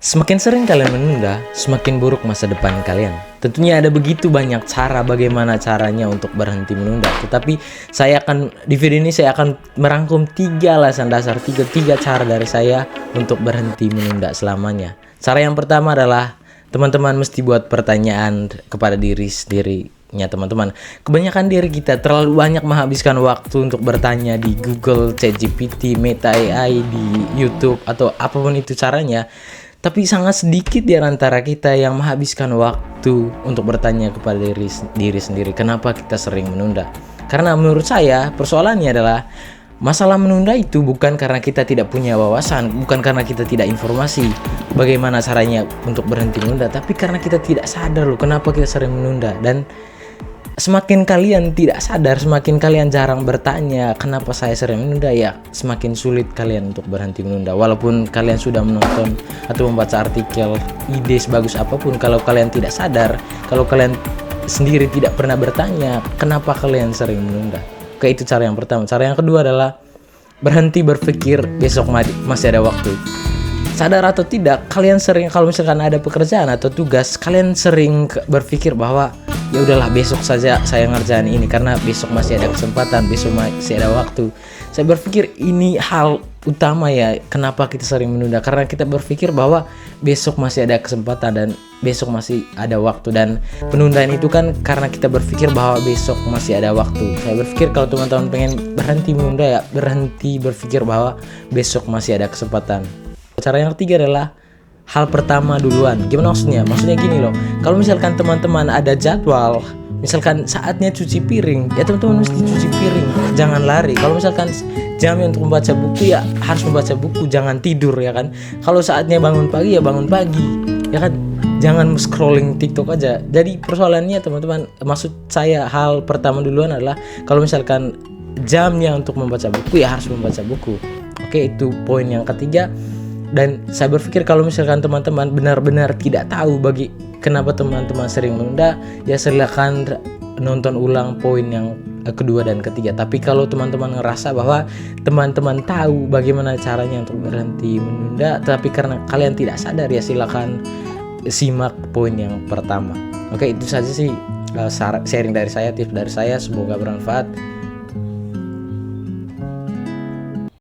Semakin sering kalian menunda, semakin buruk masa depan kalian. Tentunya ada begitu banyak cara bagaimana caranya untuk berhenti menunda. Tetapi di video ini saya akan merangkum 3 alasan dasar, tiga cara dari saya untuk berhenti menunda selamanya. Cara yang pertama adalah teman-teman mesti buat pertanyaan kepada diri sendirinya teman-teman. Kebanyakan diri kita terlalu banyak menghabiskan waktu untuk bertanya di Google, ChatGPT, Meta AI, di YouTube atau apapun itu caranya. Tapi sangat sedikit di antara kita yang menghabiskan waktu untuk bertanya kepada diri sendiri kenapa kita sering menunda. Karena menurut saya persoalannya adalah masalah menunda itu bukan karena kita tidak punya wawasan, bukan karena kita tidak informasi bagaimana caranya untuk berhenti menunda, tapi karena kita tidak sadar loh kenapa kita sering menunda. Dan semakin kalian tidak sadar, semakin kalian jarang bertanya kenapa saya sering menunda, ya semakin sulit kalian untuk berhenti menunda. Walaupun kalian sudah menonton atau membaca artikel, ide sebagus apapun, kalau kalian tidak sadar, kalau kalian sendiri tidak pernah bertanya kenapa kalian sering menunda. Oke, itu cara yang pertama. Cara yang kedua adalah berhenti berpikir besok masih ada waktu. Sadar atau tidak, kalian sering, kalau misalkan ada pekerjaan atau tugas, kalian sering berpikir bahwa ya udahlah besok saja saya ngerjain ini karena besok masih ada kesempatan, besok masih ada waktu. Saya berpikir ini hal utama ya, kenapa kita sering menunda, karena kita berpikir bahwa besok masih ada kesempatan dan besok masih ada waktu. Dan penundaan itu kan karena kita berpikir bahwa besok masih ada waktu. Saya berpikir kalau teman-teman pengen berhenti menunda, ya berhenti berpikir bahwa besok masih ada kesempatan. Cara yang ketiga adalah hal pertama duluan. Gimana maksudnya? Maksudnya gini loh, kalau misalkan teman-teman ada jadwal, misalkan saatnya cuci piring, ya teman-teman mesti cuci piring, jangan lari. Kalau misalkan jamnya untuk membaca buku, ya harus membaca buku, jangan tidur, ya kan. Kalau saatnya bangun pagi, ya bangun pagi, ya kan. Jangan scrolling TikTok aja. Jadi persoalannya teman-teman, maksud saya hal pertama duluan adalah kalau misalkan jamnya untuk membaca buku, ya harus membaca buku. Oke, itu poin yang ketiga. Dan saya berpikir kalau misalkan teman-teman benar-benar tidak tahu kenapa teman-teman sering menunda, ya silakan nonton ulang poin yang kedua dan ketiga. Tapi kalau teman-teman ngerasa bahwa teman-teman tahu bagaimana caranya untuk berhenti menunda, tapi karena kalian tidak sadar, ya silakan simak poin yang pertama. Oke, itu saja sih sharing dari saya, tips dari saya, semoga bermanfaat.